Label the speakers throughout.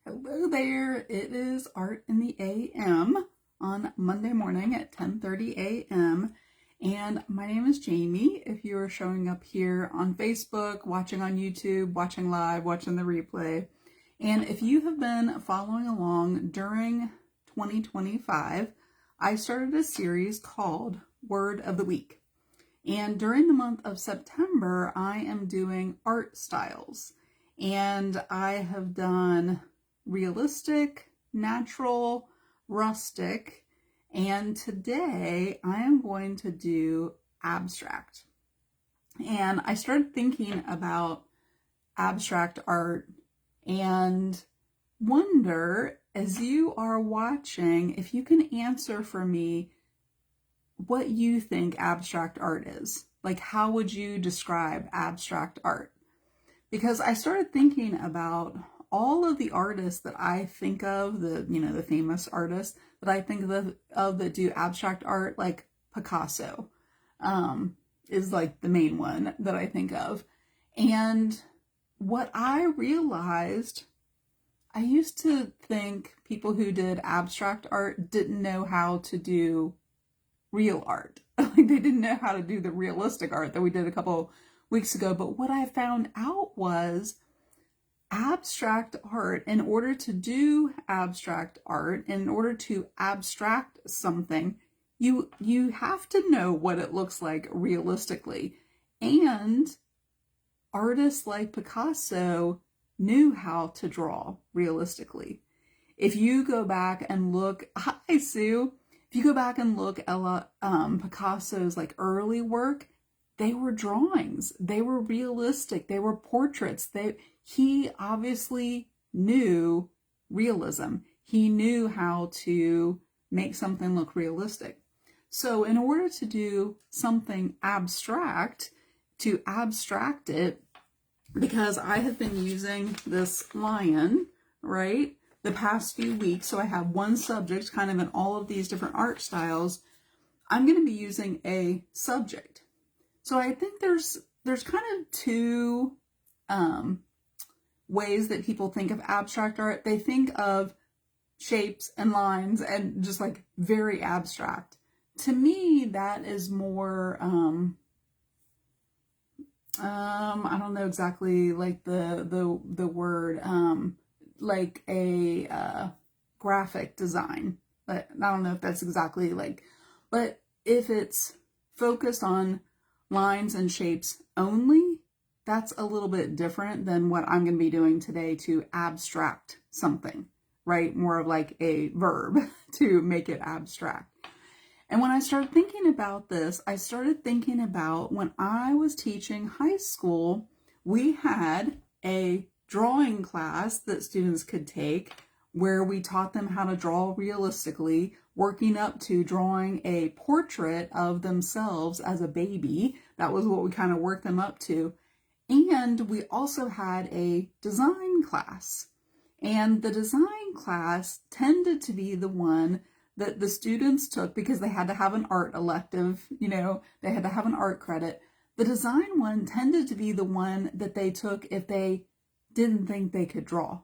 Speaker 1: Hello there. It is Art in the AM on Monday morning at 10:30 a.m. And my name is Jamie. If you are showing up here on Facebook, watching on YouTube, watching live, watching the replay, and if you have been following along during 2025, I started a series called Word of the Week. And during the month of September, I am doing art styles. And I have done realistic, natural, rustic, and today I am going to do abstract. And I started thinking about abstract art and wonder, as you are watching, if you can answer for me what you think abstract art is. Like, how would you describe abstract art? Because I started thinking about all of the artists that I think of, the famous artists that I think of that do abstract art, like Picasso, is like the main one that I think of. And what I realized, I used to think people who did abstract art didn't know how to do real art. Like, they didn't know how to do the realistic art that we did a couple weeks ago. But what I found out was abstract art, in order to do abstract art, in order to abstract something, you have to know what it looks like realistically. And artists like Picasso knew how to draw realistically. If you go back and look, hi Sue, if you go back and look at Picasso's like early work, they were drawings. They were realistic. They were portraits. He obviously knew realism. He knew how to make something look realistic. So in order to do something abstract, to abstract it, because I have been using this lion, right, the past few weeks, so I have one subject kind of in all of these different art styles, I'm going to be using a subject. So I think there's kind of two ways that people think of abstract art. They think of shapes and lines and just like very abstract. To me, that is more, I don't know exactly like the word, like a graphic design. But I don't know if that's exactly like, but if it's focused on lines and shapes only, that's a little bit different than what I'm going to be doing today to abstract something, right? More of like a verb to make it abstract. And when I started thinking about this, I started thinking about when I was teaching high school, we had a drawing class that students could take where we taught them how to draw realistically, working up to drawing a portrait of themselves as a baby. That was what we kind of worked them up to. And we also had a design class. And the design class tended to be the one that the students took because they had to have an art elective, they had to have an art credit. The design one tended to be the one that they took if they didn't think they could draw,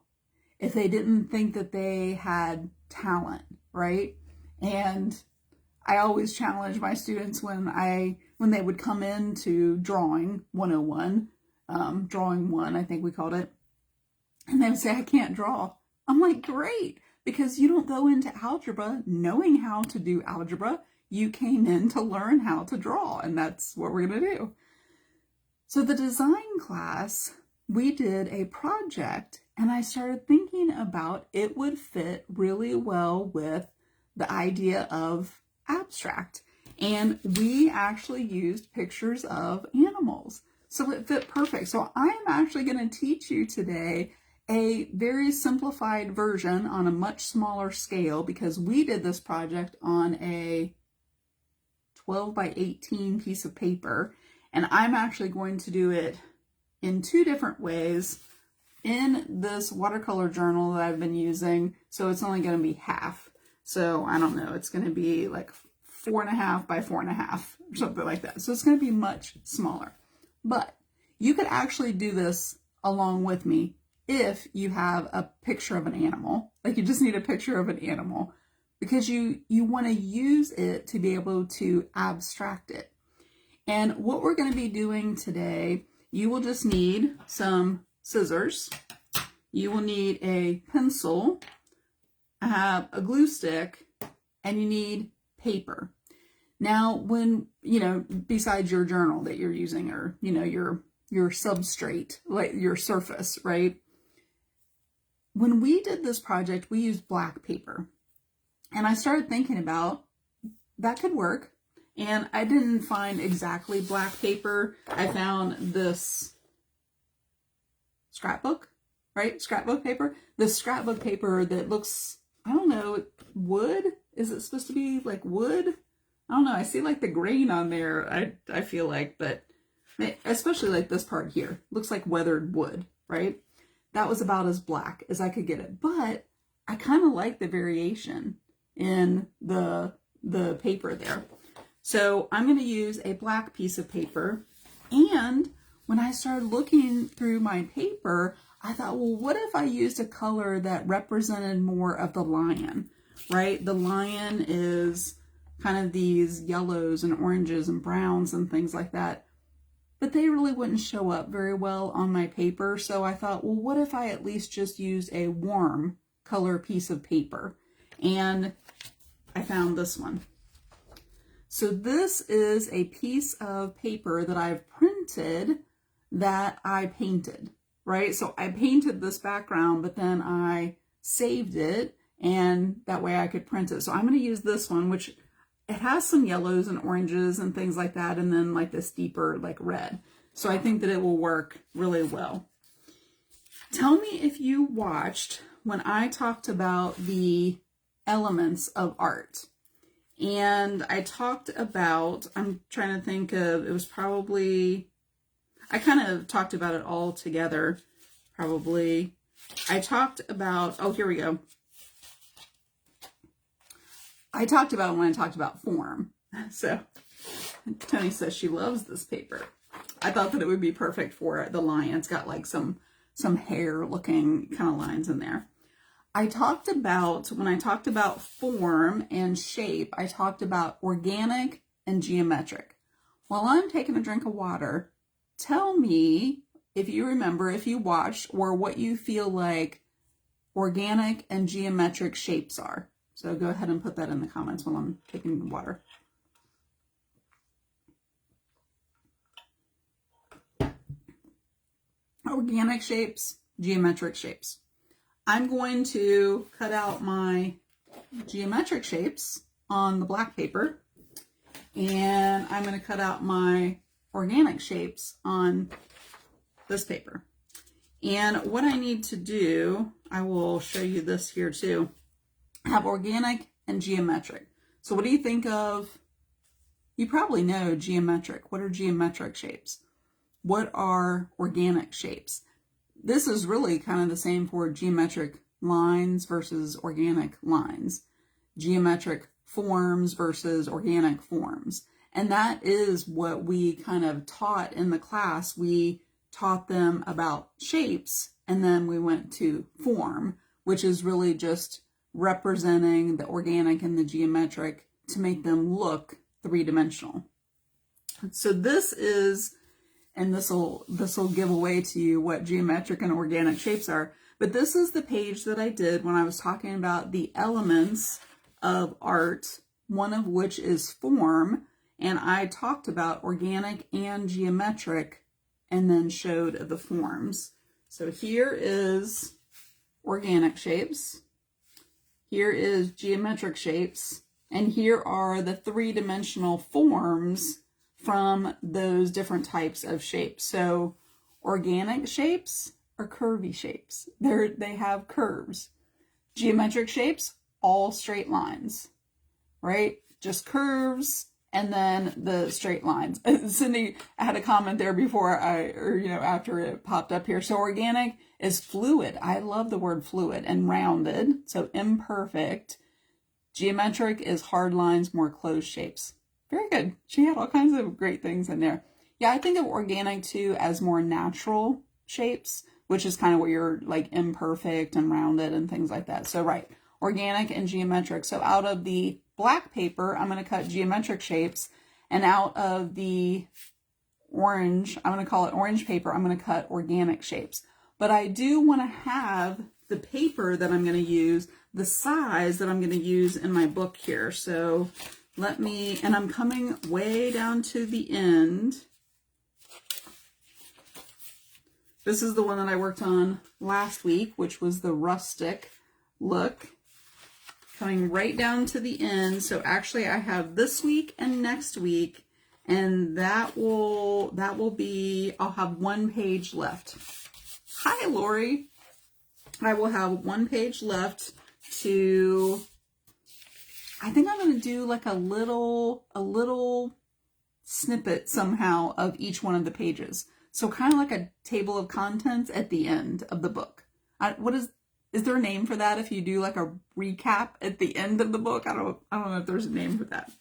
Speaker 1: if they didn't think that they had talent, right? And I always challenge my students when they would come into drawing 101, drawing one, I think we called it, and they would say, I can't draw. I'm like, great, because you don't go into algebra knowing how to do algebra. You came in to learn how to draw, and that's what we're going to do. So the design class, we did a project, and I started thinking about it would fit really well with the idea of abstract. And we actually used pictures of animals. So it fit perfect. So I'm actually going to teach you today a very simplified version on a much smaller scale, because we did this project on a 12 by 18 piece of paper. And I'm actually going to do it in two different ways in this watercolor journal that I've been using. So it's only going to be half. So I don't know, it's going to be like 4.5 by 4.5, something like that. So it's going to be much smaller. But you could actually do this along with me if you have a picture of an animal. Like you just need a picture of an animal because you want to use it to be able to abstract it. And what we're going to be doing today, you will just need some scissors. You will need a pencil, a glue stick, and you need paper. Now, when, besides your journal that you're using or, your substrate, like your surface, right? When we did this project, we used black paper. And I started thinking about that could work. And I didn't find exactly black paper. I found this scrapbook, right? Scrapbook paper. This scrapbook paper that looks, I don't know, wood? Is it supposed to be like wood? I don't know. I see like the grain on there, I feel like, but especially like this part here. Looks like weathered wood, right? That was about as black as I could get it. But I kind of like the variation in the paper there. So I'm going to use a black piece of paper. And when I started looking through my paper, I thought, well, what if I used a color that represented more of the lion, right? The lion is kind of these yellows and oranges and browns and things like that. But they really wouldn't show up very well on my paper. So I thought, well, what if I at least just used a warm color piece of paper? And I found this one. So this is a piece of paper that I've printed that I painted, right? So I painted this background, but then I saved it and that way I could print it. So I'm going to use this one, which it has some yellows and oranges and things like that. And then like this deeper like red. So I think that it will work really well. Tell me if you watched when I talked about the elements of art. And I talked about, I'm trying to think of, it was probably, I kind of talked about it all together, probably. I talked about, oh, here we go. I talked about when I talked about form. So Tony says she loves this paper. I thought that it would be perfect for the lion. It's got like some hair looking kind of lines in there. I talked about, when I talked about form and shape, I talked about organic and geometric. While I'm taking a drink of water, tell me if you remember, if you watched, or what you feel like organic and geometric shapes are. So go ahead and put that in the comments while I'm taking water. Organic shapes, geometric shapes. I'm going to cut out my geometric shapes on the black paper, and I'm going to cut out my organic shapes on this paper. And what I need to do, I will show you this here too, I have organic and geometric. So what do you think of, you probably know geometric. What are geometric shapes? What are organic shapes? This is really kind of the same for geometric lines versus organic lines. Geometric forms versus organic forms. And that is what we kind of taught in the class. We taught them about shapes, and then we went to form, which is really just representing the organic and the geometric to make them look three-dimensional. So this is, and this will give away to you what geometric and organic shapes are, but this is the page that I did when I was talking about the elements of art, one of which is form, and I talked about organic and geometric and then showed the forms. So here is organic shapes, here is geometric shapes, and here are the three-dimensional forms from those different types of shapes. So organic shapes are curvy shapes. They have curves. Geometric shapes, all straight lines, right? Just curves and then the straight lines. Cindy had a comment there before after it popped up here. So organic is fluid. I love the word fluid, and rounded, so imperfect. Geometric is hard lines, more closed shapes. Very good. She had all kinds of great things in there. Yeah, I think of organic too as more natural shapes which is kind of where you're like imperfect and rounded and things like that. So, right, organic and geometric. So out of the black paper, I'm going to cut geometric shapes, and out of the orange, I'm going to call it orange paper, I'm going to cut organic shapes. But I do want to have the paper that I'm going to use, the size that I'm going to use in my book here. So let me, and I'm coming way down to the end. This is the one that I worked on last week, which was the rustic look. Coming right down to the end. So actually I have this week and next week, and that will be, I'll have 1 page left. Hi, Lori. I will have 1 page left to, I think I'm going to do like a little snippet somehow of each one of the pages. So kind of like a table of contents at the end of the book. Is there a name for that if you do like a recap at the end of the book? I don't know if there's a name for that.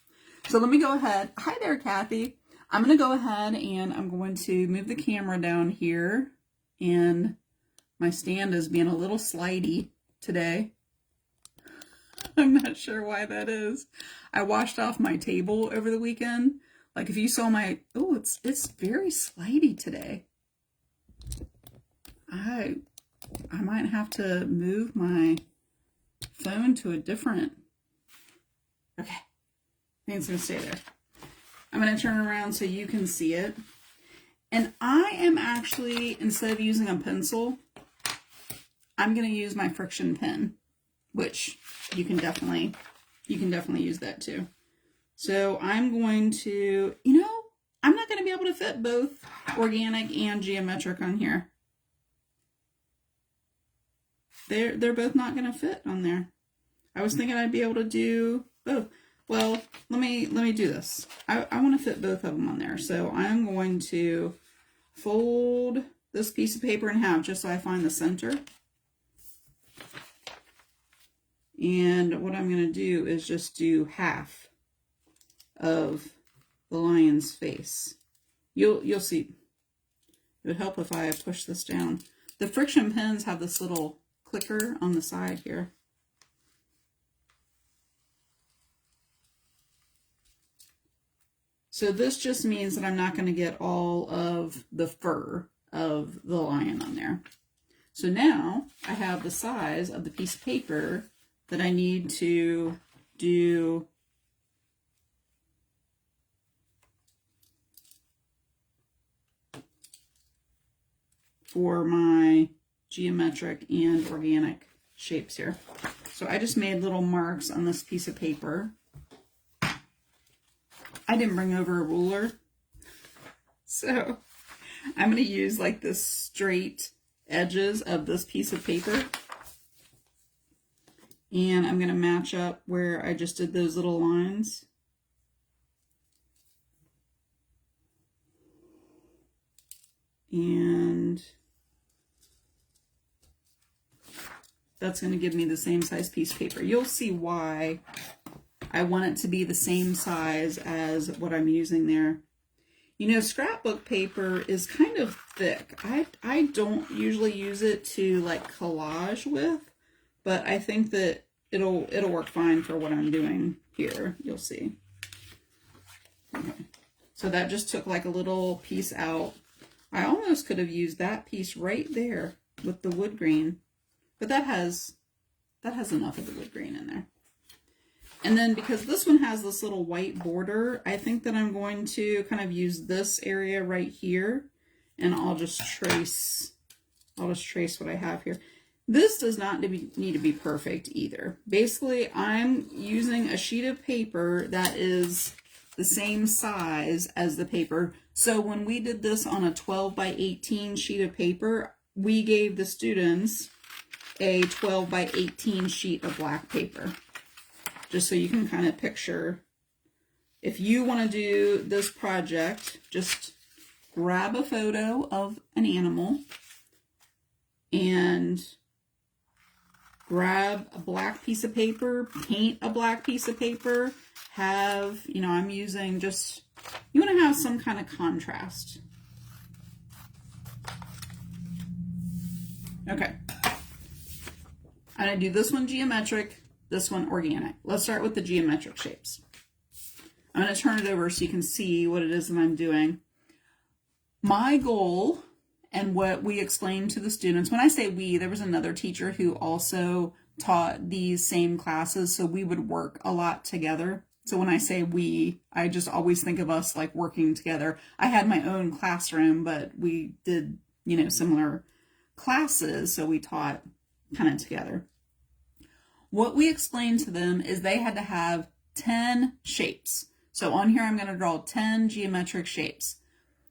Speaker 1: So let me go ahead. Hi there, Kathy. I'm going to go ahead and I'm going to move the camera down here, and my stand is being a little slidey today. I'm not sure why that is. I washed off my table over the weekend. Like if you saw my, oh, it's very slidey today. I might have to move my phone to a different, okay, I think it's going to stay there. I'm going to turn around so you can see it. And I am actually, instead of using a pencil, I'm going to use my friction pen, which you can definitely use that too. So I'm going to, I'm not going to be able to fit both organic and geometric on here. They're both not going to fit on there. I was thinking I'd be able to do both. Well, let me do this. I want to fit both of them on there. So I'm going to fold this piece of paper in half just so I find the center. And what I'm going to do is just do half of the lion's face. You'll see. It would help if I push this down. The friction pens have this little clicker on the side here. So this just means that I'm not going to get all of the fur of the lion on there. So now I have the size of the piece of paper that I need to do for my geometric and organic shapes here. So I just made little marks on this piece of paper. I didn't bring over a ruler, so I'm going to use like the straight edges of this piece of paper, and I'm going to match up where I just did those little lines. And that's going to give me the same size piece of paper. You'll see why I want it to be the same size as what I'm using there. Scrapbook paper is kind of thick. I don't usually use it to like collage with, but I think that it'll work fine for what I'm doing here. You'll see. Okay. So that just took like a little piece out. I almost could have used that piece right there with the wood grain, but that has enough of the wood grain in there. And then because this one has this little white border, I think that I'm going to kind of use this area right here, and I'll just trace what I have here. This does not need to be perfect either. Basically, I'm using a sheet of paper that is the same size as the paper. So when we did this on a 12 by 18 sheet of paper, we gave the students a 12 by 18 sheet of black paper. Just so you can kind of picture, if you want to do this project, just grab a photo of an animal and grab a black piece of paper, paint a black piece of paper, have, I'm using just, you want to have some kind of contrast. Okay. I'm going to do this one geometric, this one organic. Let's start with the geometric shapes. I'm going to turn it over so you can see what it is that I'm doing. My goal and what we explained to the students, when I say we, there was another teacher who also taught these same classes, so we would work a lot together. So when I say we, I just always think of us like working together. I had my own classroom, but we did, similar classes, so we taught kind of together. What we explained to them is they had to have 10 shapes. So on here, I'm going to draw 10 geometric shapes.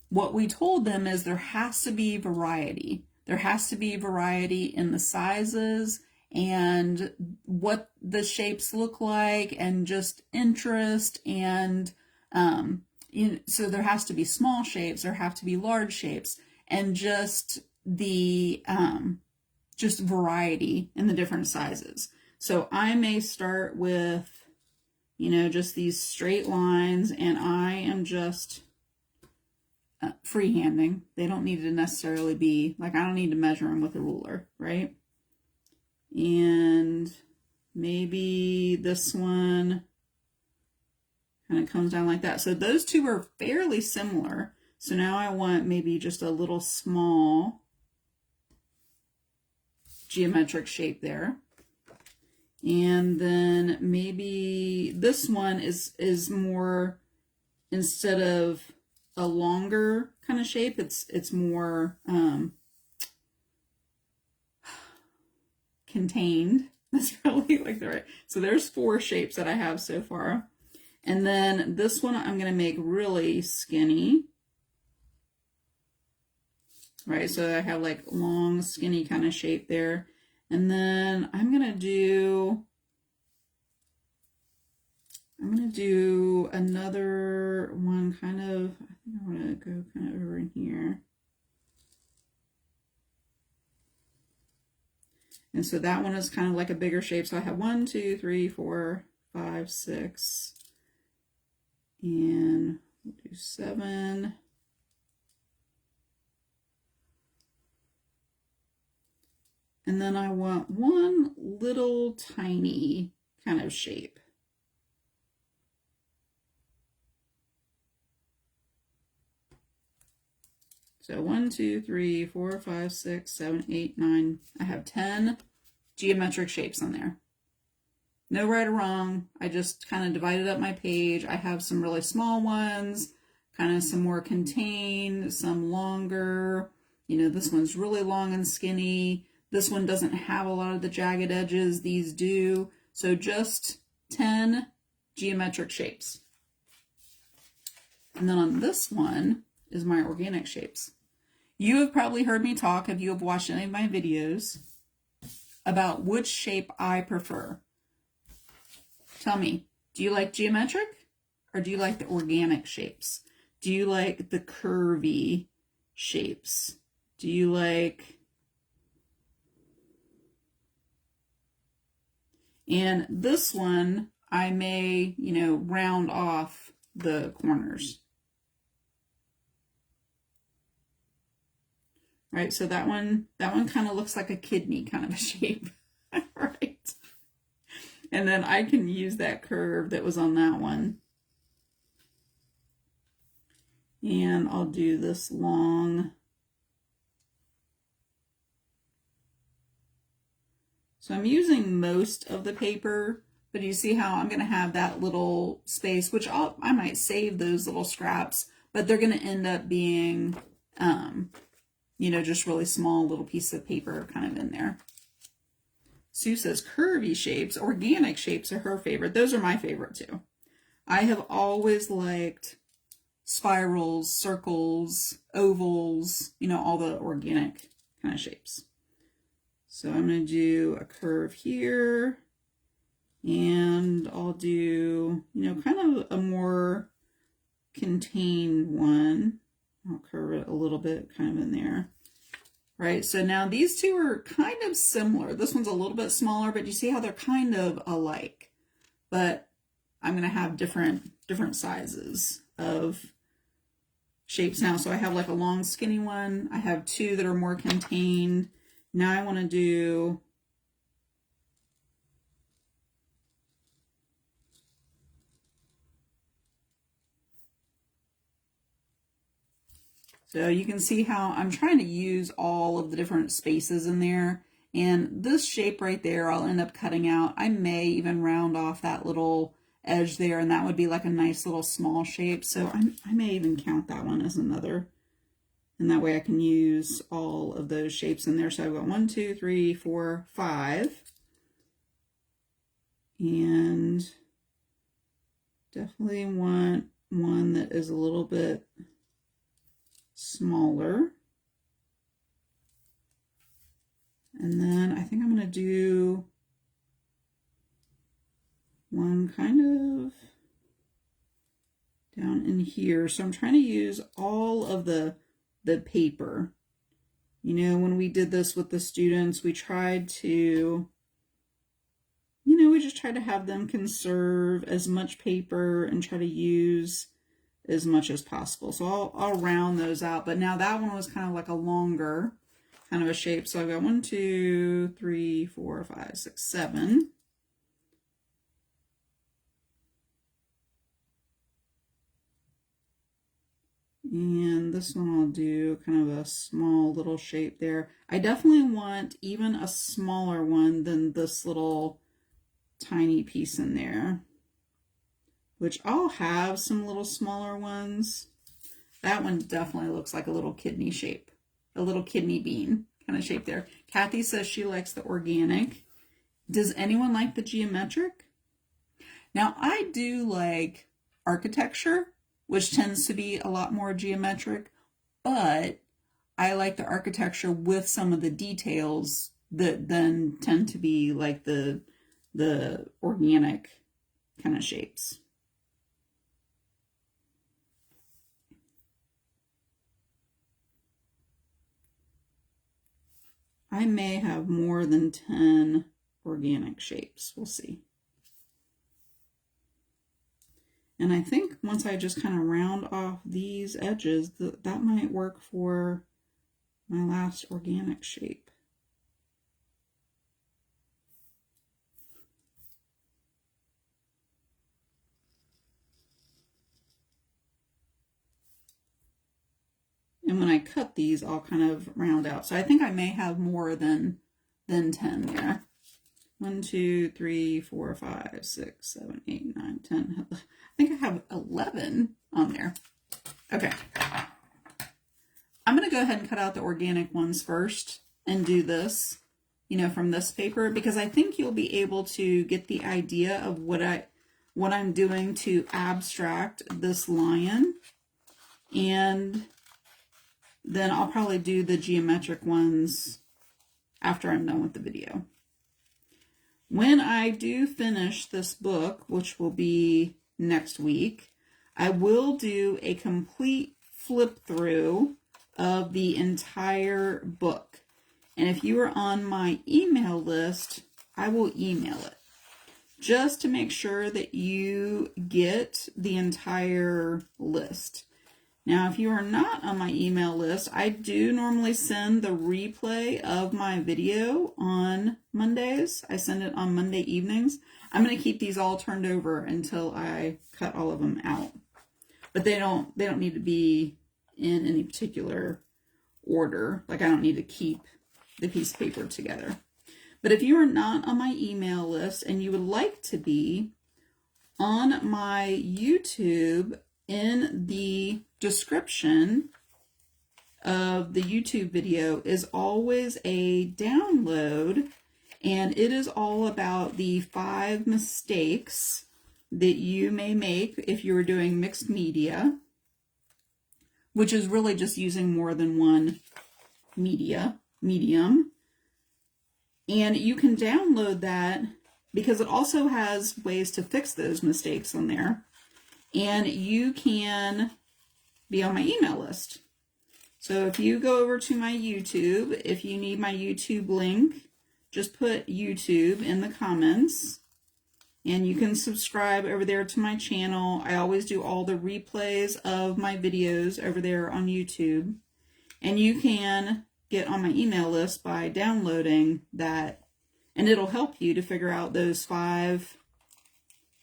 Speaker 1: What we told them is there has to be variety. There has to be variety in the sizes and what the shapes look like, and just interest, and so there has to be small shapes, there have to be large shapes, and just the just variety in the different sizes. So I may start with just these straight lines, and I am just freehanding. They don't need to necessarily be like, I don't need to measure them with a ruler, right? And maybe this one kind of comes down like that. So those two are fairly similar. So now I want maybe just a little small geometric shape there. And then maybe this one is more, instead of a longer kind of shape, it's more contained. That's probably like the right. So there's 4 shapes that I have so far. And then this one I'm going to make really skinny. Right, so I have like long, skinny kind of shape there. And then I'm going to do another one kind of, I think I want to go kind of over in here. And so that one is kind of like a bigger shape. So I have 1, 2, 3, 4, 5, 6, and we'll do 7. And then I want one little tiny kind of shape. So 1, 2, 3, 4, 5, 6, 7, 8, 9. I have 10 geometric shapes on there. No right or wrong. I just kind of divided up my page. I have some really small ones, kind of some more contained, some longer. This one's really long and skinny. This one doesn't have a lot of the jagged edges. These do. So just 10 geometric shapes. And then on this one is my organic shapes. You have probably heard me talk, if you have watched any of my videos, about which shape I prefer. Tell me, do you like geometric or do you like the organic shapes? Do you like the curvy shapes? Do you like... And this one, I may, round off the corners. Right, so that one kind of looks like a kidney kind of a shape, right? And then I can use that curve that was on that one. And I'll do this long. So I'm using most of the paper, but you see how I'm going to have that little space, which I might save those little scraps, but they're going to end up being, just really small little pieces of paper kind of in there. Sue says curvy shapes, organic shapes are her favorite. Those are my favorite too. I have always liked spirals, circles, ovals, all the organic kind of shapes. So I'm going to do a curve here, and I'll do, kind of a more contained one. I'll curve it a little bit kind of in there. Right, so now these two are kind of similar. This one's a little bit smaller, but you see how they're kind of alike. But I'm going to have different sizes of shapes now. So I have like a long skinny one. I have 2 that are more contained. Now I want to do so you can see how I'm trying to use all of the different spaces in there. And this shape right there, I'll end up cutting out. I may even round off that little edge there, and that would be like a nice little small shape. So I may even count that one as another. And that way I can use all of those shapes in there. So I've got 1, 2, 3, 4, 5. And definitely want one that is a little bit smaller. And then I think I'm going to do one kind of down in here. So I'm trying to use all of the paper. You know, when we did this with the students, we tried to, you know, we just tried to have them conserve as much paper and try to use as much as possible. So I'll round those out. But now that one was kind of like a longer kind of a shape. So I've got 1, 2, 3, 4, 5, 6, 7. And this one I'll do kind of a small little shape there. I definitely want even a smaller one than this little tiny piece in there, which I'll have some little smaller ones. That one definitely looks like a little kidney shape, a little kidney bean kind of shape there. Kathy says she likes the organic. Does anyone like the geometric? Now I do like architecture, which tends to be a lot more geometric, but I like the architecture with some of the details that then tend to be like the organic kind of shapes. I may have more than 10 organic shapes. We'll see. And I think once I just kind of round off these edges, that might work for my last organic shape. And when I cut these, I'll kind of round out. So I think I may have more than 10 there. 1, 2, 3, 4, 5, 6, 7, 8, 9, 10. I think I have 11 on there. Okay. I'm going to go ahead and cut out the organic ones first and do this, you know, from this paper, because I think you'll be able to get the idea of what I'm doing to abstract this lion. And then I'll probably do the geometric ones after I'm done with the video. When I do finish this book, which will be next week, I will do a complete flip through of the entire book. And if you are on my email list, I will email it just to make sure that you get the entire list. Now, if you are not on my email list, I do normally send the replay of my video on Mondays. I send it on Monday evenings. I'm going to keep these all turned over until I cut all of them out. But they don't need to be in any particular order. Like, I don't need to keep the piece of paper together. But if you are not on my email list and you would like to be, on my YouTube, in the description of the YouTube video is always a download, and it is all about the 5 mistakes that you may make if you are doing mixed media, which is really just using more than one medium. And you can download that because it also has ways to fix those mistakes on there. And you can be on my email list. So if you go over to my YouTube, if you need my YouTube link, just put YouTube in the comments. And you can subscribe over there to my channel. I always do all the replays of my videos over there on YouTube. And you can get on my email list by downloading that, and it'll help you to figure out those five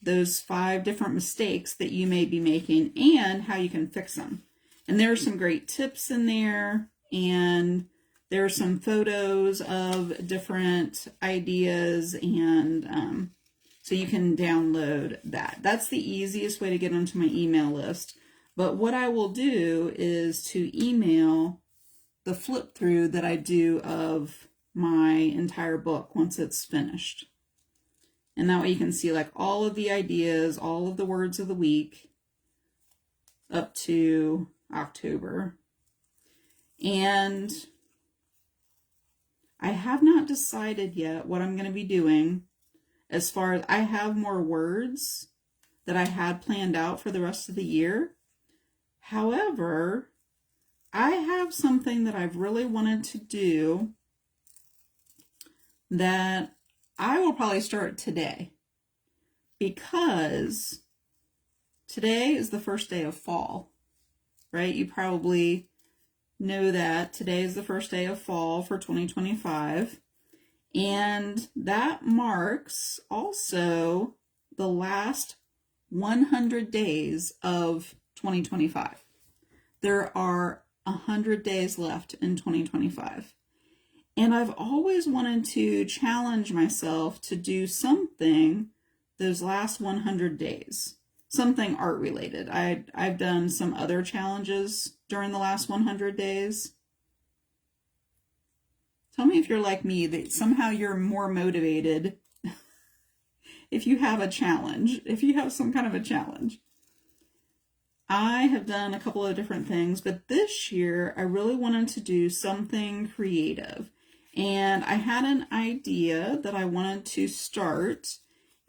Speaker 1: different mistakes that you may be making and how you can fix them. And there are some great tips in there, and there are some photos of different ideas, and so you can download that. That's the easiest way to get onto my email list. But what I will do is to email the flip through that I do of my entire book once it's finished. And that way you can see like all of the ideas, all of the words of the week up to October. And I have not decided yet what I'm going to be doing as far as I have more words that I had planned out for the rest of the year. However, I have something that I've really wanted to do that I will probably start today, because today is the first day of fall, right? You probably know that today is the first day of fall for 2025, and that marks also the last 100 days of 2025. There are 100 days left in 2025. And I've always wanted to challenge myself to do something those last 100 days, something art related. I've done some other challenges during the last 100 days. Tell me if you're like me, that somehow you're more motivated if you have a challenge, if you have some kind of a challenge. I have done a couple of different things, but this year I really wanted to do something creative. And I had an idea that I wanted to start,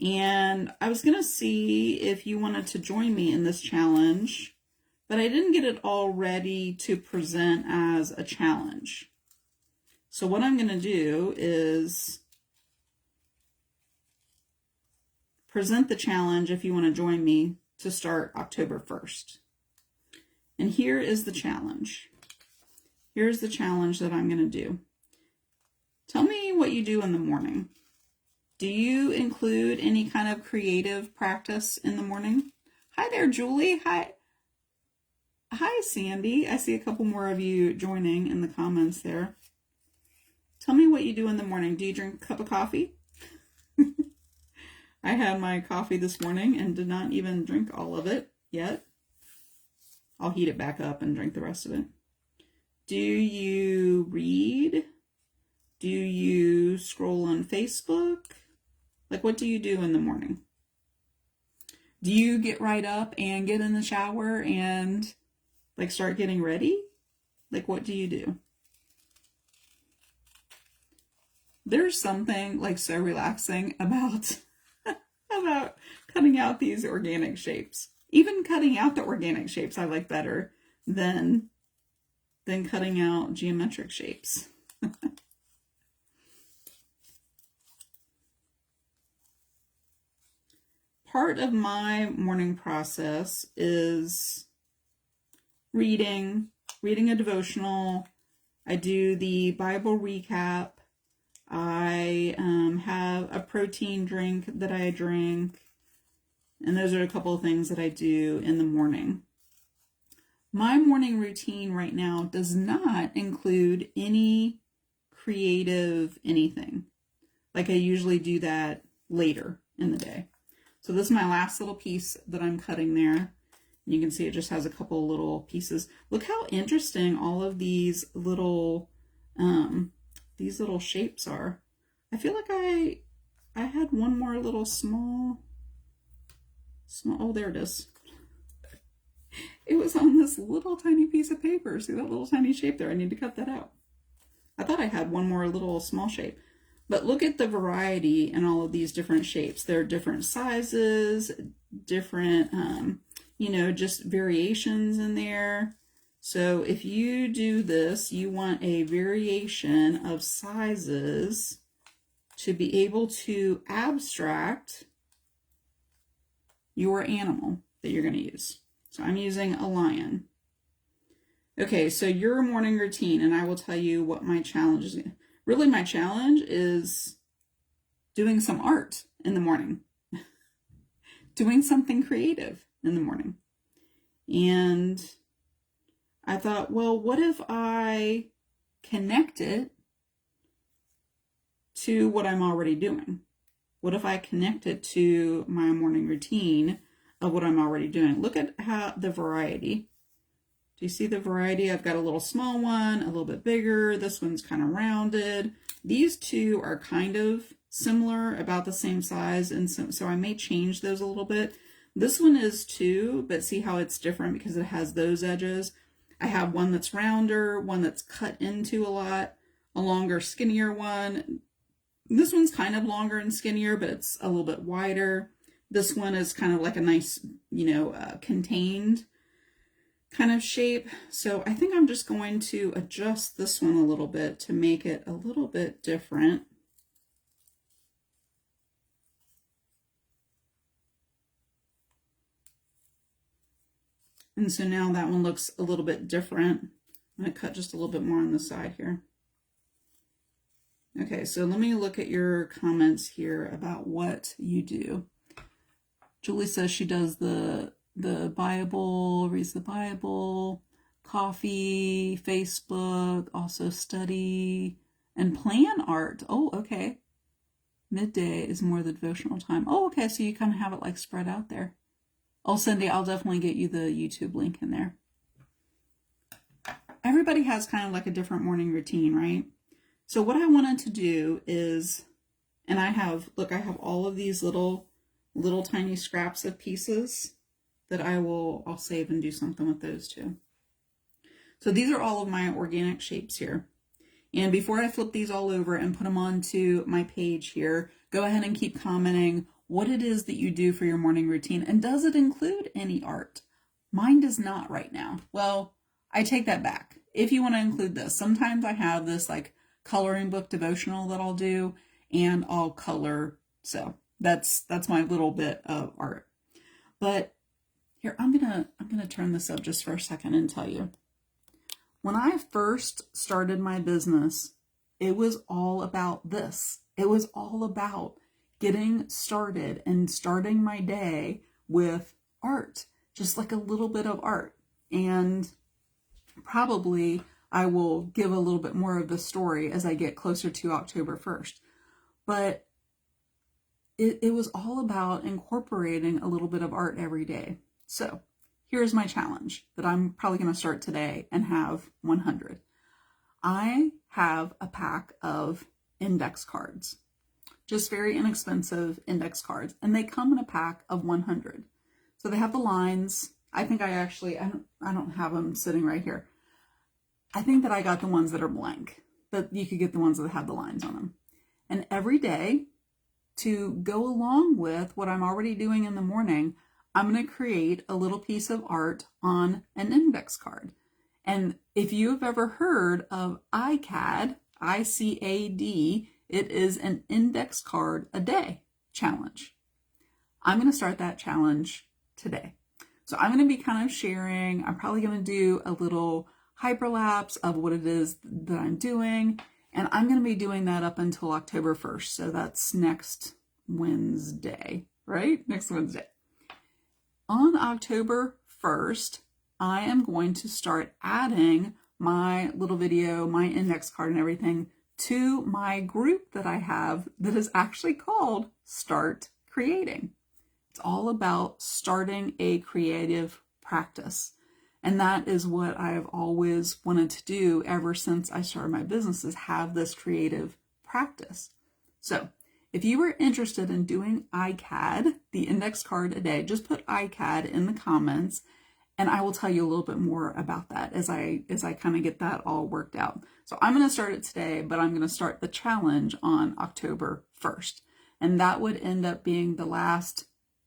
Speaker 1: and I was going to see if you wanted to join me in this challenge, but I didn't get it all ready to present as a challenge. So what I'm going to do is present the challenge if you want to join me to start October 1st. And here is the challenge. Here's the challenge that I'm going to do. Tell me what you do in the morning. Do you include any kind of creative practice in the morning? Hi there, Julie. Hi, Sandy. I see a couple more of you joining in the comments there. Tell me what you do in the morning. Do you drink a cup of coffee? I had my coffee this morning and did not even drink all of it yet. I'll heat it back up and drink the rest of it. Do you read? Do you scroll on Facebook? Like, what do you do in the morning? Do you get right up and get in the shower and like start getting ready? Like, what do you do? There's something like so relaxing about cutting out these organic shapes. Even cutting out the organic shapes I like better than cutting out geometric shapes. Part of my morning process is reading a devotional. I do the Bible recap. I have a protein drink that I drink. And those are a couple of things that I do in the morning. My morning routine right now does not include any creative anything. Like I usually do that later in the day. So this is my last little piece that I'm cutting there. You can see it just has a couple little pieces. Look how interesting all of these little shapes are. I feel like I had one more little small, oh, there it is. It was on this little tiny piece of paper. See that little tiny shape there? I need to cut that out. I thought I had one more little small shape. But look at the variety in all of these different shapes. There are different sizes, different, just variations in there. So if you do this, you want a variation of sizes to be able to abstract your animal that you're going to use. So I'm using a lion. Okay, so your morning routine, and I will tell you what my challenge is. Really, my challenge is doing some art in the morning, doing something creative in the morning. And I thought, well, what if I connect it to what I'm already doing? What if I connect it to my morning routine of what I'm already doing? Look at how the variety. Do you see the variety? I've got a little small one, a little bit bigger. This one's kind of rounded. These two are kind of similar, about the same size, and so I may change those a little bit. This one is too, but see how it's different because it has those edges. I have one that's rounder, one that's cut into a lot, a longer, skinnier one. This one's kind of longer and skinnier, but it's a little bit wider. This one is kind of like a nice, contained kind of shape. So I think I'm just going to adjust this one a little bit to make it a little bit different. And so now that one looks a little bit different. I'm going to cut just a little bit more on the side here. Okay, so let me look at your comments here about what you do. Julie says she does the Bible, reads the Bible, coffee, Facebook, also study, and plan art. Oh, okay. Midday is more the devotional time. Oh, okay, so you kind of have it like spread out there. Oh, Cindy, I'll definitely get you the YouTube link in there. Everybody has kind of like a different morning routine, right? So what I wanted to do is, and I have all of these little tiny scraps of pieces that I'll save and do something with those too. So these are all of my organic shapes here. And before I flip these all over and put them onto my page here, go ahead and keep commenting what it is that you do for your morning routine. And does it include any art? Mine does not right now. Well, I take that back. If you want to include this, sometimes I have this like coloring book devotional that I'll do, and I'll color. So that's my little bit of art. But here, I'm gonna turn this up just for a second and tell you. When I first started my business, it was all about this. It was all about getting started and starting my day with art, just like a little bit of art. And probably I will give a little bit more of the story as I get closer to October 1st. But it was all about incorporating a little bit of art every day. So here's my challenge that I'm probably going to start today and have 100. I have a pack of index cards, just very inexpensive index cards, and they come in a pack of 100. So they have the lines. I think I don't have them sitting right here. I think that I got the ones that are blank, but you could get the ones that have the lines on them. And every day, to go along with what I'm already doing in the morning, I'm going to create a little piece of art on an index card. And if you've ever heard of ICAD, ICAD, it is an index card a day challenge. I'm going to start that challenge today. So I'm going to be kind of sharing. I'm probably going to do a little hyperlapse of what it is that I'm doing. And I'm going to be doing that up until October 1st. So that's next Wednesday, right? Next Wednesday. On October 1st, I am going to start adding my little video, my index card and everything to my group that I have that is actually called Start Creating. It's all about starting a creative practice. And that is what I've always wanted to do ever since I started my business, is have this creative practice. So if you were interested in doing ICAD, the index card a day, just put ICAD in the comments, and I will tell you a little bit more about that as I kind of get that all worked out. So I'm going to start it today, but I'm going to start the challenge on October 1st. And that would end up being the last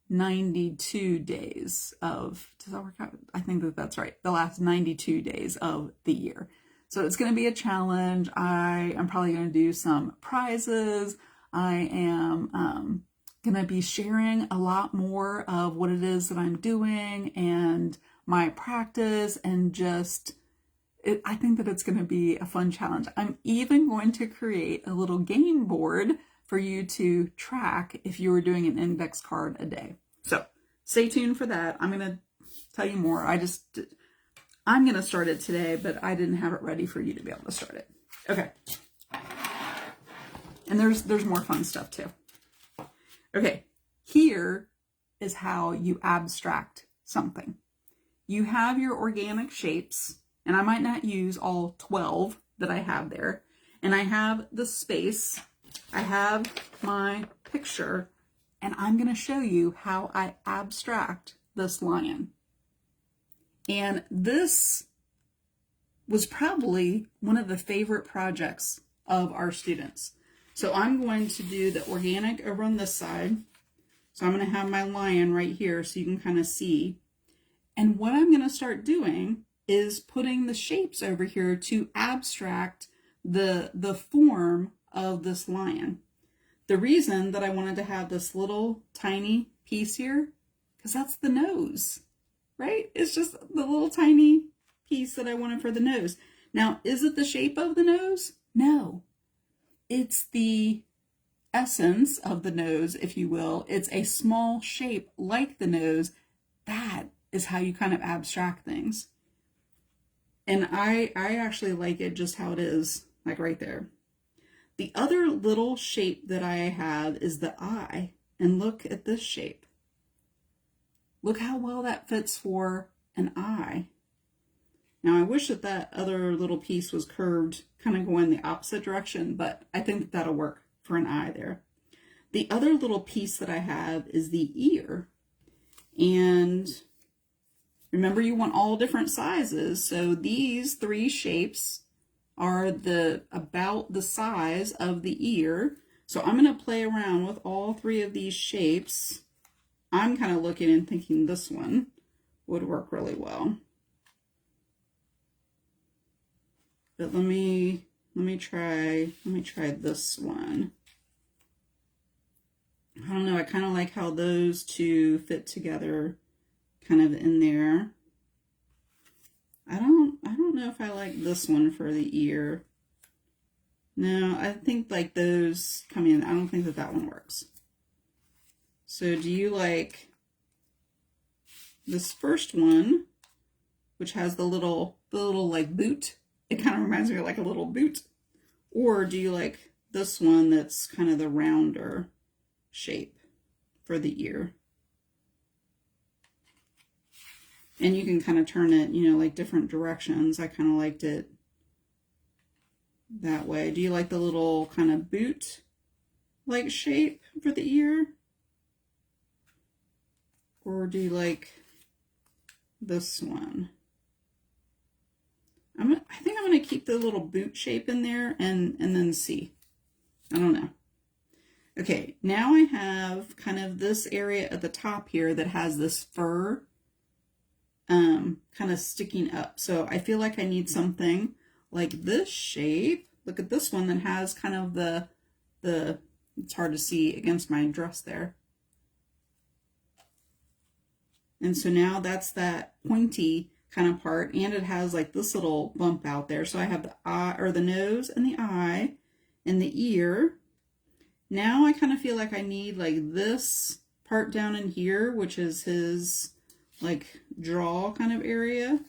Speaker 1: 92 days of, does that work out? I think that's right. The last 92 days of the year. So it's going to be a challenge. I am probably going to do some prizes. I am going to be sharing a lot more of what it is that I'm doing and my practice, and just I think that it's going to be a fun challenge. I'm even going to create a little game board for you to track if you were doing an index card a day. So stay tuned for that. I'm going to tell you more. I'm going to start it today, but I didn't have it ready for you to be able to start it. Okay. And there's more fun stuff too. Okay. Here is how you abstract something. You have your organic shapes, and I might not use all 12 that I have there. And I have the space. I have my picture, and I'm going to show you how I abstract this lion. And this was probably one of the favorite projects of our students. So I'm going to do the organic over on this side. So I'm going to have my lion right here so you can kind of see. And what I'm going to start doing is putting the shapes over here to abstract the form of this lion. The reason that I wanted to have this little tiny piece here, because that's the nose, right? It's just the little tiny piece that I wanted for the nose. Now, is it the shape of the nose? No. It's the essence of the nose, if you will. It's a small shape like the nose. That is how you kind of abstract things. And I actually like it just how it is, like right there. The other little shape that I have is the eye. And look at this shape. Look how well that fits for an eye. Now I wish that that other little piece was curved, kind of going the opposite direction, but I think that that'll work for an eye there. The other little piece that I have is the ear. And remember, you want all different sizes. So these 3 shapes are about the size of the ear. So I'm going to play around with all 3 of these shapes. I'm kind of looking and thinking this one would work really well. But let me try this one. I don't know, I kind of like how those 2 fit together kind of in there. I don't know if I like this one for the ear. No, I think like those come in. I don't think that one works. So do you like this first one, which has the little like boot? It kind of reminds me of like a little boot. Or do you like this one that's kind of the rounder shape for the ear? And you can kind of turn it, you know, like different directions. I kind of liked it that way. Do you like the little kind of boot-like shape for the ear? Or do you like this one? I think I'm going to keep the little boot shape in there and then see. I don't know. Okay, now I have kind of this area at the top here that has this fur kind of sticking up. So I feel like I need something like this shape. Look at this one that has kind of the it's hard to see against my dress there. And so now that's that pointy kind of part, and it has like this little bump out there. So I have the eye, or the nose and the eye and the ear. Now I kind of feel like I need like this part down in here, which is his like jaw kind of area.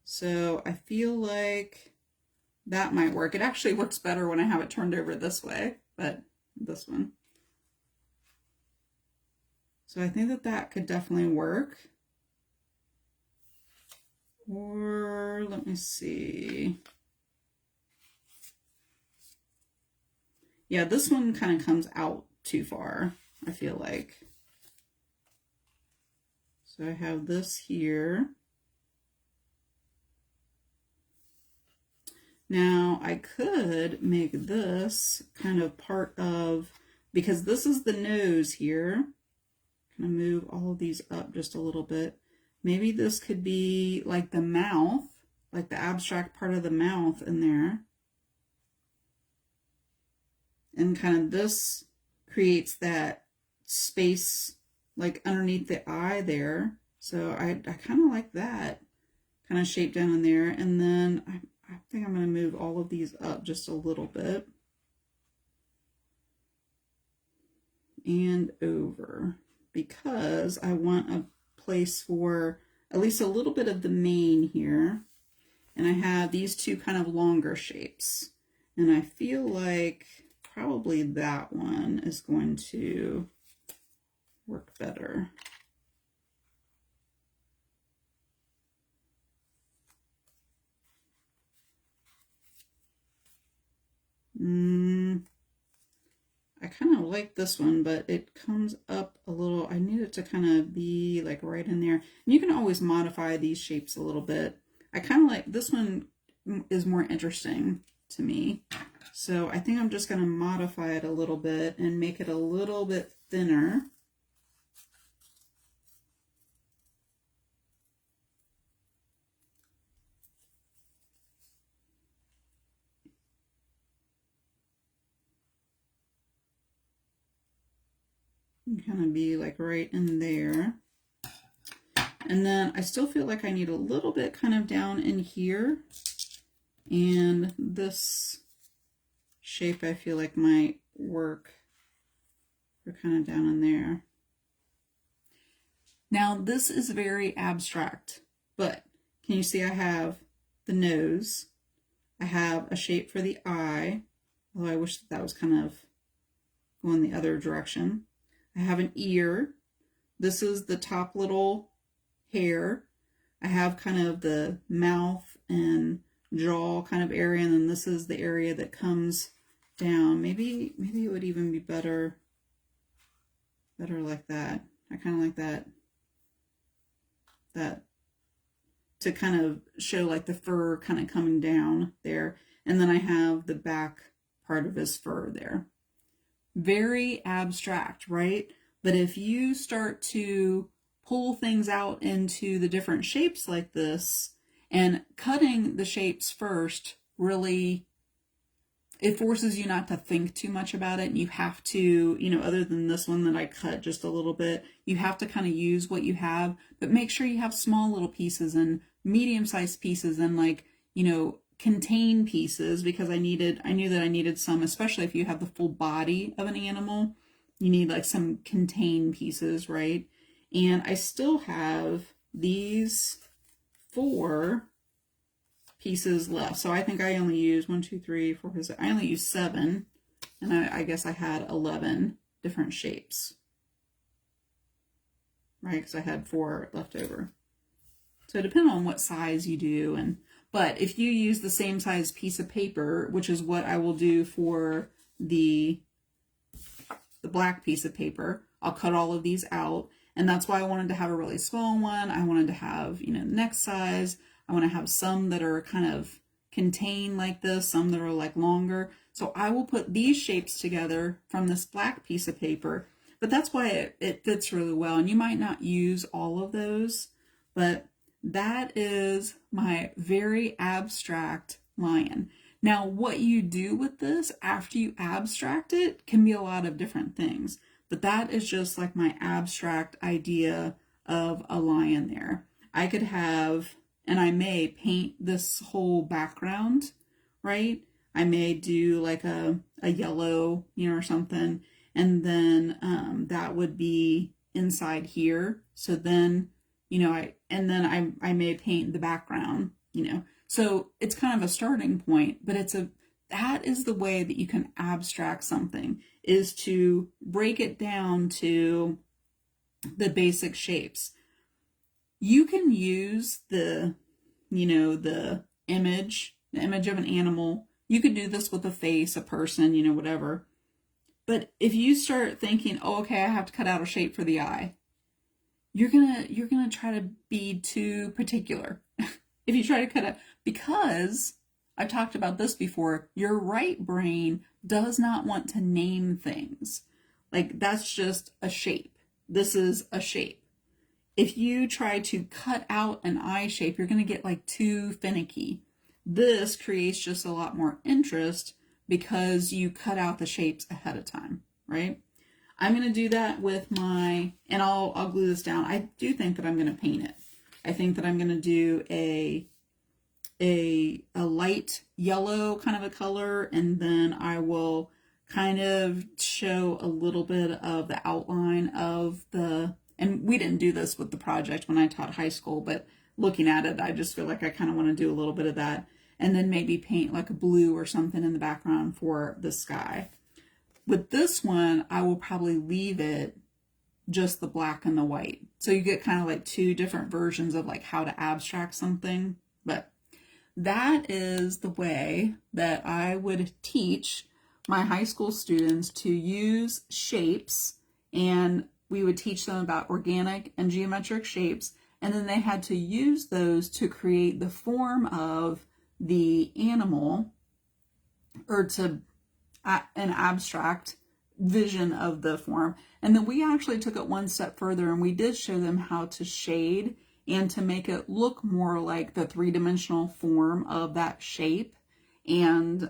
Speaker 1: So I feel like that might work. It actually works better when I have it turned over this way, but this one. So I think that that could definitely work. Or let me see. Yeah, this one kind of comes out too far, I feel like. So I have this here. Now I could make this kind of part of, because this is the nose here. Kind of move all of these up just a little bit. Maybe this could be like the mouth, like the abstract part of the mouth in there. And kind of this creates that space like underneath the eye there. So I kind of like that kind of shape down in there. And then I think I'm going to move all of these up just a little bit. And over, because I want a place for at least a little bit of the mane here. And I have these two kind of longer shapes. And I feel like probably that one is going to work better. I kind of like this one, but it comes up a little. I need it to kind of be like right in there. And you can always modify these shapes a little bit. I kind of like this one is more interesting to me. So I think I'm just going to modify it a little bit and make it a little bit thinner. And kind of be like right in there. And then I still feel like I need a little bit kind of down in here. And this shape I feel like might work for kind of down in there. Now this is very abstract, but can you see I have the nose, I have a shape for the eye, although I wish that was kind of going the other direction. I have an ear. This is the top little hair. I have kind of the mouth and jaw kind of area, and then this is the area that comes down. Maybe it would even be better like that. I kind of like that to kind of show like the fur kind of coming down there. And then I have the back part of his fur there. Very abstract, right? But if you start to pull things out into the different shapes like this, and cutting the shapes first really, it forces you not to think too much about it. And you have to, other than this one that I cut just a little bit, you have to kind of use what you have, but make sure you have small little pieces and medium-sized pieces and contain pieces, because I knew that I needed some, especially if you have the full body of an animal, you need like some contained pieces, right? And I still have these 4 pieces left. So I think I only used 1, 2, 3, 4, 5, 6. I only used 7. And I guess I had 11 different shapes. Right? Because I had 4 left over. So depending on what size you do. But if you use the same size piece of paper, which is what I will do for the black piece of paper, I'll cut all of these out. And that's why I wanted to have a really small one. I wanted to have, the next size. I want to have some that are kind of contained like this, some that are like longer. So I will put these shapes together from this black piece of paper, but that's why it fits really well. And you might not use all of those, but that is my very abstract lion. Now, what you do with this after you abstract it can be a lot of different things, but that is just like my abstract idea of a lion there. I could have, and I may paint this whole background, right? I may do like a yellow, or something, and then that would be inside here. So then, I may paint the background, So it's kind of a starting point, but that is the way that you can abstract something, is to break it down to the basic shapes. You can use the image of an animal. You could do this with a face, a person, whatever. But if you start thinking, oh, okay, I have to cut out a shape for the eye, you're gonna try to be too particular. If you try to cut out, because I've talked about this before, your right brain does not want to name things. Like, that's just a shape. This is a shape. If you try to cut out an eye shape, you're going to get like too finicky. This creates just a lot more interest because you cut out the shapes ahead of time, right? I'm going to do that with and I'll glue this down. I do think that I'm going to paint it. I think that I'm going to do a light yellow kind of a color, and then I will kind of show a little bit of the outline of the, and we didn't do this with the project when I taught high school, but looking at it, I just feel like I kind of want to do a little bit of that, and then maybe paint like a blue or something in the background for the sky. With this one, I will probably leave it just the black and the white. So you get kind of like two different versions of like how to abstract something. But that is the way that I would teach my high school students to use shapes, and we would teach them about organic and geometric shapes, and then they had to use those to create the form of the animal, or to an abstract vision of the form. And then we actually took it one step further, and we did show them how to shade and to make it look more like the three-dimensional form of that shape. And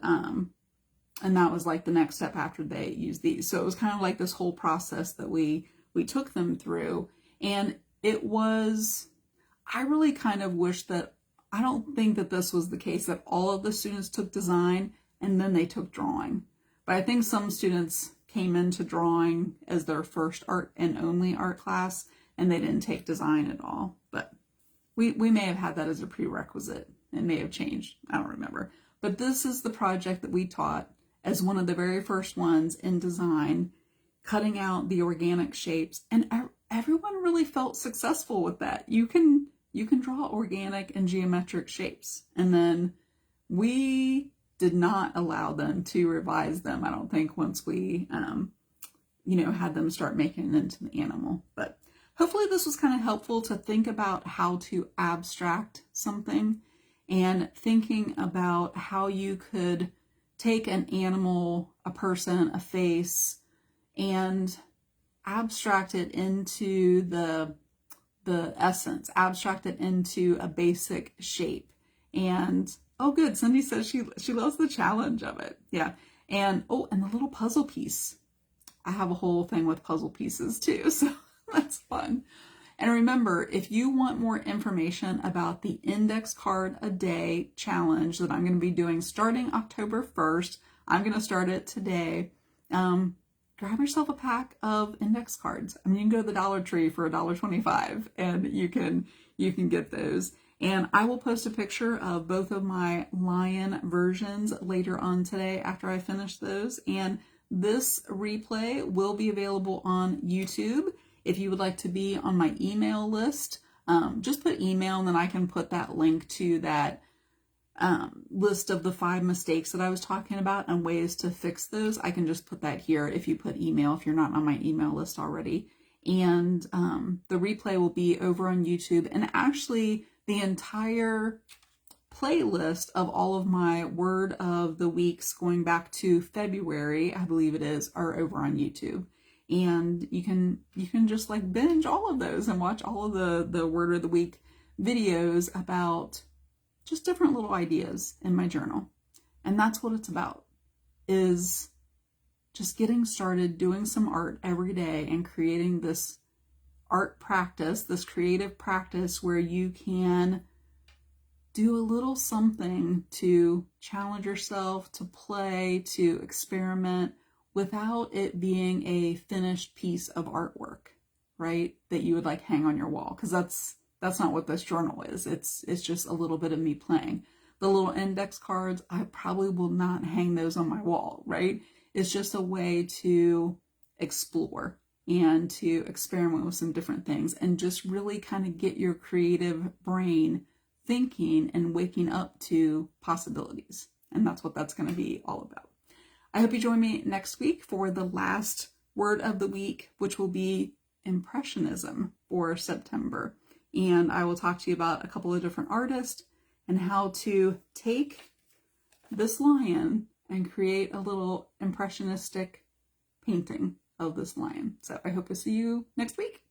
Speaker 1: that was like the next step after they used these. So it was kind of like this whole process that we took them through. And it was, I really kind of wish that, I don't think that this was the case, that all of the students took design and then they took drawing. But I think some students came into drawing as their first art and only art class, and they didn't take design at all. But we may have had that as a prerequisite. It may have changed. I don't remember. But this is the project that we taught as one of the very first ones in design, cutting out the organic shapes. And everyone really felt successful with that. You can draw organic and geometric shapes. And then we did not allow them to revise them, I don't think, once we, had them start making it into the animal. But hopefully this was kind of helpful to think about how to abstract something, and thinking about how you could take an animal, a person, a face, and abstract it into the essence, abstract it into a basic shape. And oh, good. Cindy says she loves the challenge of it. Yeah. And and the little puzzle piece. I have a whole thing with puzzle pieces too, so that's fun. And remember, if you want more information about the Index Card a Day challenge that I'm going to be doing starting October 1st, I'm going to start it today. Grab yourself a pack of index cards. I mean, you can go to the Dollar Tree for $1.25 and you can get those. And I will post a picture of both of my lion versions later on today after I finish those. And this replay will be available on YouTube. If you would like to be on my email list, just put email, and then I can put that link to that list of the 5 mistakes that I was talking about and ways to fix those. I can just put that here if you put email, if you're not on my email list already. And the replay will be over on YouTube. And actually, the entire playlist of all of my word of the weeks going back to February, I believe it is, are over on YouTube. And you can just like binge all of those and watch all of the word of the week videos about just different little ideas in my journal. And that's what it's about, is just getting started doing some art every day and creating this art practice, this creative practice where you can do a little something to challenge yourself, to play, to experiment, without it being a finished piece of artwork, right? That you would like hang on your wall, because that's not what this journal is. It's just a little bit of me playing. The little index cards, I probably will not hang those on my wall, right? It's just a way to explore and to experiment with some different things and just really kind of get your creative brain thinking and waking up to possibilities. And that's what that's going to be all about. I hope you join me next week for the last word of the week, which will be Impressionism for September. And I will talk to you about a couple of different artists and how to take this lion and create a little impressionistic painting of this lion. So I hope to see you next week.